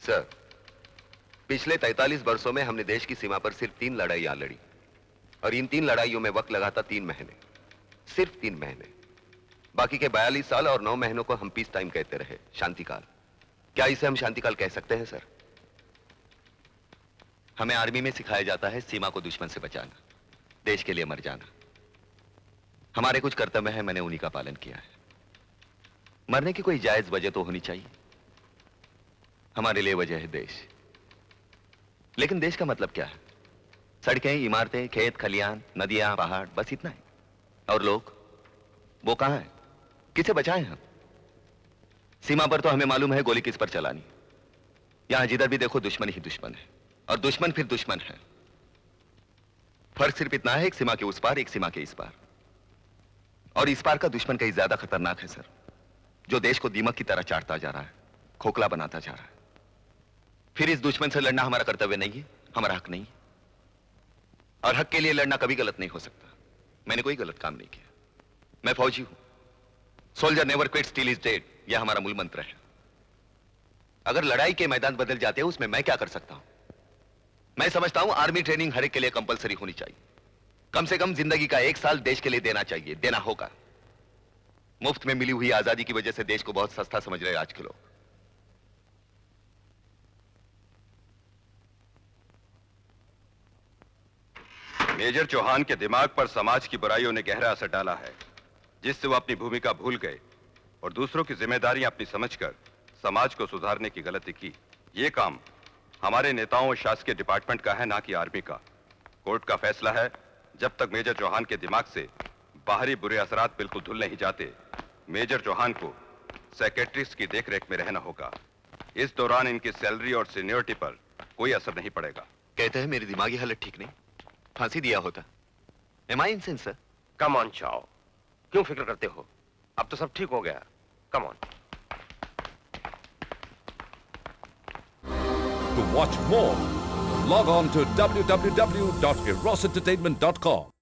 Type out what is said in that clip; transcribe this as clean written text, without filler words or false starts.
Sir, पिछले 43 वर्षों में हमने देश की सीमा पर सिर्फ 3 लड़ाइयां लड़ी और इन 3 लड़ाइयों में वक्त लगा था 3 महीने, सिर्फ 3 महीने। बाकी के 42 साल और 9 महीनों को हम पीस टाइम कहते रहे, शांतिकाल। क्या इसे हम शांतिकाल कह सकते हैं सर? हमें आर्मी में सिखाया जाता है सीमा को दुश्मन से बचाना, देश के लिए मर जाना। हमारे कुछ कर्तव्य हैं, मैंने उन्हीं का पालन किया है। मरने की कोई जायज वजह तो होनी चाहिए। हमारे लिए वजह है देश। लेकिन देश का मतलब क्या है? सड़कें, इमारतें, खेत खलियान, नदियां, पहाड़, बस इतना है। और लोग, वो कहां हैं? किसे बचाएं हम? सीमा पर तो हमें मालूम है गोली किस पर चलानी। यहां जिधर भी देखो दुश्मन ही दुश्मन है, और दुश्मन फिर दुश्मन है। फर्क सिर्फ इतना है, एक सीमा के उस पार, एक सीमा के इस पार। और इस पार का दुश्मन कहीं ज्यादा खतरनाक है सर, जो देश को दीमक की तरह चाटता जा रहा है, खोखला बनाता जा रहा है। फिर इस दुश्मन से लड़ना हमारा कर्तव्य नहीं है, हमारा हक नहीं है। और हक के लिए लड़ना कभी गलत नहीं हो सकता। मैंने कोई गलत काम नहीं किया। मैं फौजी हूं। Soldier never quits till is dead, यह हमारा मूल मंत्र है। अगर लड़ाई के मैदान बदल जाते हैं, उसमें मैं क्या कर सकता हूं? मैं समझता हूं आर्मी ट्रेनिंग हर एक के लिए कंपलसरी होनी चाहिए। कम से कम जिंदगी का 1 साल देश के लिए देना चाहिए, देना होगा। मुफ्त में मिली हुई आजादी की वजह से देश को बहुत सस्ता समझ रहे हैं आज के लोग। मेजर चौहान के दिमाग पर समाज की बुराइयों ने गहरा असर डाला है, जिससे वो अपनी भूमिका भूल गए और दूसरों की जिम्मेदारियां अपनी समझकर समाज को सुधारने की गलती की। ये काम हमारे नेताओं और शासकीय डिपार्टमेंट का है, ना कि आर्मी का। कोर्ट का फैसला है, जब तक मेजर चौहान के दिमाग से बाहरी बुरे असरात बिल्कुल धुल नहीं जाते, मेजर चौहान को सेक्रेटरीज की देखरेख में रहना होगा। इस दौरान इनकी सैलरी और सीनियरिटी पर कोई असर नहीं पड़ेगा। कहते हैं मेरी दिमागी हालत ठीक नहीं, फांसी दिया होता। Am I insane, sir? Come on चाओ, क्यों फिक्र करते हो? अब तो सब ठीक हो गया। Come on. To watch more, log on to www.erosentertainment.com.